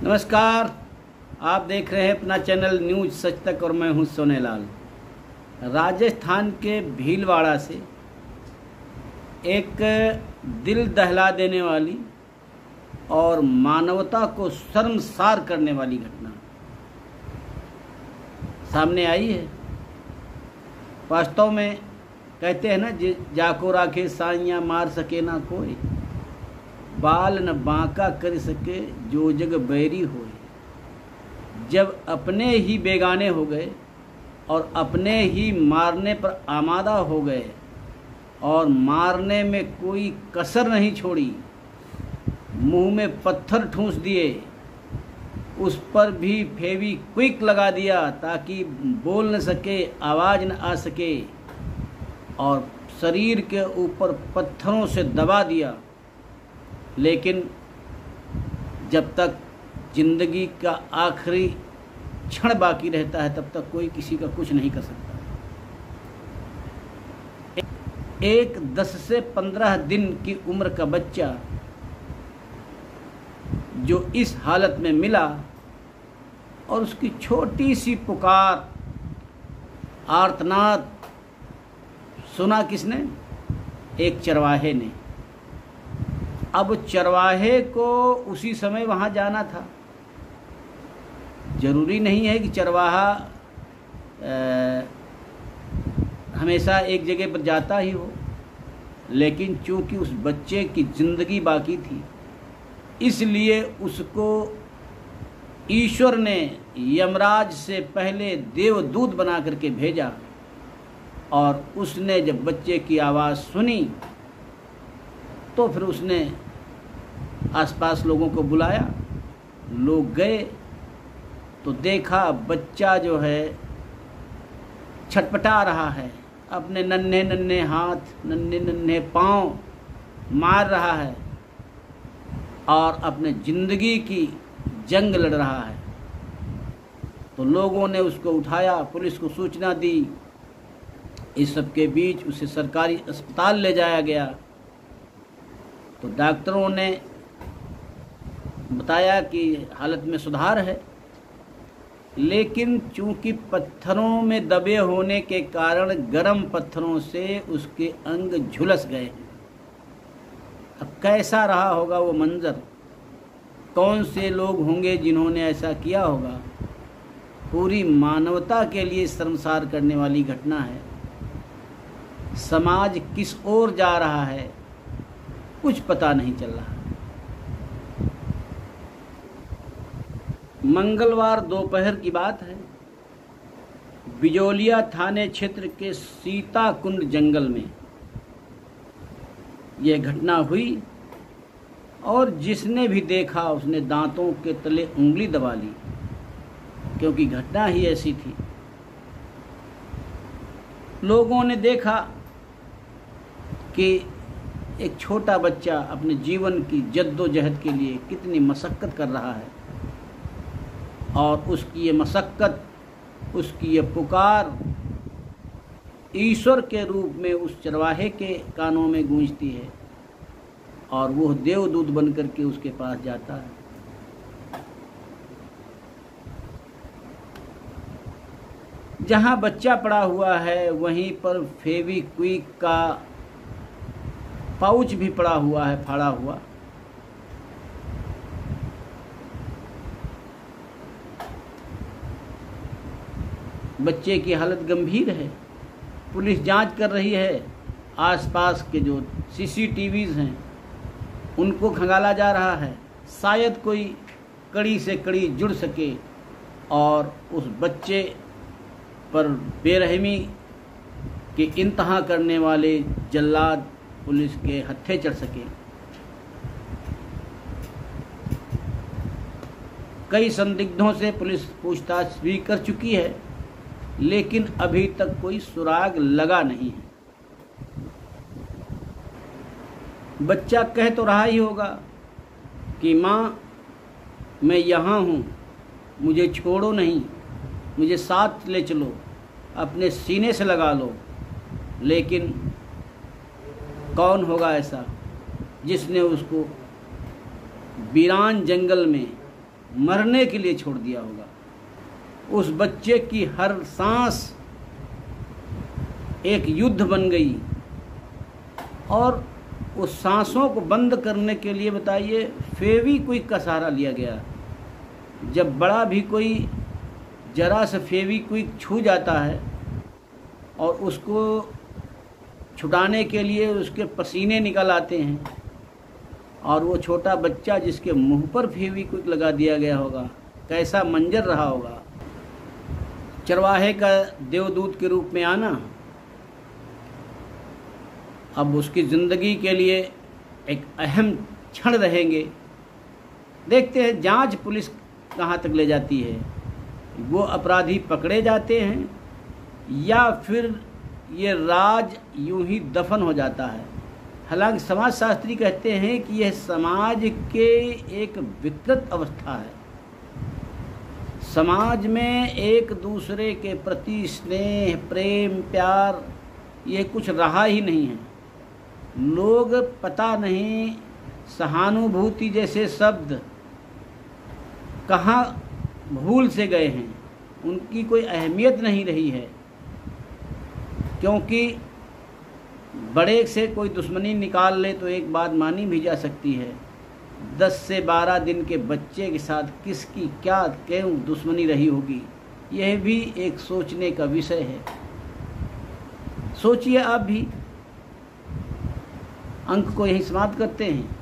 नमस्कार, आप देख रहे हैं अपना चैनल न्यूज सच तक और मैं हूं सोनेलाल। राजस्थान के भीलवाड़ा से एक दिल दहला देने वाली और मानवता को शर्मसार करने वाली घटना सामने आई है। वास्तव में कहते हैं ना, जाको राखे साइयाँ मार सके ना कोई, बाल न बांका कर सके जो जग बैरी होए। जब अपने ही बेगाने हो गए और अपने ही मारने पर आमादा हो गए और मारने में कोई कसर नहीं छोड़ी, मुंह में पत्थर ठूंस दिए, उस पर भी फेविक्विक लगा दिया ताकि बोल न सके, आवाज़ न आ सके, और शरीर के ऊपर पत्थरों से दबा दिया। लेकिन जब तक जिंदगी का आखिरी क्षण बाकी रहता है तब तक कोई किसी का कुछ नहीं कर सकता। एक 10 से 15 दिन की उम्र का बच्चा जो इस हालत में मिला और उसकी छोटी सी पुकार, आर्तनाद सुना किसने? एक चरवाहे ने। अब चरवाहे को उसी समय वहाँ जाना था। जरूरी नहीं है कि चरवाहा हमेशा एक जगह पर जाता ही हो, लेकिन चूंकि उस बच्चे की ज़िंदगी बाकी थी, इसलिए उसको ईश्वर ने यमराज से पहले देवदूत बना करके भेजा। और उसने जब बच्चे की आवाज़ सुनी तो फिर उसने आसपास लोगों को बुलाया। लोग गए तो देखा बच्चा जो है छटपटा रहा है, अपने नन्हे नन्हे हाथ, नन्हे नन्हे पाँव मार रहा है और अपने ज़िंदगी की जंग लड़ रहा है। तो लोगों ने उसको उठाया, पुलिस को सूचना दी। इस सब के बीच उसे सरकारी अस्पताल ले जाया गया तो डॉक्टरों ने बताया कि हालत में सुधार है, लेकिन चूंकि पत्थरों में दबे होने के कारण गर्म पत्थरों से उसके अंग झुलस गए। अब कैसा रहा होगा वो मंजर, कौन से लोग होंगे जिन्होंने ऐसा किया होगा। पूरी मानवता के लिए शर्मसार करने वाली घटना है। समाज किस ओर जा रहा है कुछ पता नहीं चल रहा। मंगलवार दोपहर की बात है। बिजोलिया थाने क्षेत्र के सीताकुंड जंगल में यह घटना हुई और जिसने भी देखा उसने दांतों के तले उंगली दबा ली, क्योंकि घटना ही ऐसी थी। लोगों ने देखा कि एक छोटा बच्चा अपने जीवन की जद्दोजहद के लिए कितनी मशक्क़त कर रहा है और उसकी ये मशक्क़त, उसकी ये पुकार ईश्वर के रूप में उस चरवाहे के कानों में गूंजती है और वो देवदूत बन करके उसके पास जाता है। जहाँ बच्चा पड़ा हुआ है वहीं पर फेविक्विक का पाउच भी पड़ा हुआ है, फाड़ा हुआ। बच्चे की हालत गंभीर है। पुलिस जांच कर रही है। आसपास के जो CCTVs हैं उनको खंगाला जा रहा है, शायद कोई कड़ी से कड़ी जुड़ सके और उस बच्चे पर बेरहमी के इंतहा करने वाले जल्लाद पुलिस के हत्थे चढ़ सके। कई संदिग्धों से पुलिस पूछताछ भी कर चुकी है, लेकिन अभी तक कोई सुराग लगा नहीं है। बच्चा कह तो रहा ही होगा कि माँ, मैं यहाँ हूँ, मुझे छोड़ो नहीं, मुझे साथ ले चलो, अपने सीने से लगा लो। लेकिन कौन होगा ऐसा जिसने उसको वीरान जंगल में मरने के लिए छोड़ दिया होगा। उस बच्चे की हर सांस एक युद्ध बन गई, और उस सांसों को बंद करने के लिए बताइए फेविक्विक का सहारा लिया गया। जब बड़ा भी कोई जरा से फेविक्विक छू जाता है और उसको छुटाने के लिए उसके पसीने निकल आते हैं, और वो छोटा बच्चा जिसके मुंह पर फेविक्विक लगा दिया गया होगा, कैसा मंजर रहा होगा। चरवाहे का देवदूत के रूप में आना अब उसकी ज़िंदगी के लिए एक अहम क्षण रहेंगे। देखते हैं जांच पुलिस कहाँ तक ले जाती है, वो अपराधी पकड़े जाते हैं या फिर ये राज यूं ही दफन हो जाता है। हालांकि समाजशास्त्री कहते हैं कि यह समाज के एक विकृत अवस्था है। समाज में एक दूसरे के प्रति स्नेह, प्रेम, प्यार ये कुछ रहा ही नहीं है। लोग पता नहीं सहानुभूति जैसे शब्द कहाँ भूल से गए हैं, उनकी कोई अहमियत नहीं रही है। क्योंकि बड़े से कोई दुश्मनी निकाल ले तो एक बात मानी भी जा सकती है, 10 से 12 दिन के बच्चे के साथ किसकी क्या क्यों दुश्मनी रही होगी, यह भी एक सोचने का विषय है। सोचिए आप भी। अंक को यहीं समाप्त करते हैं।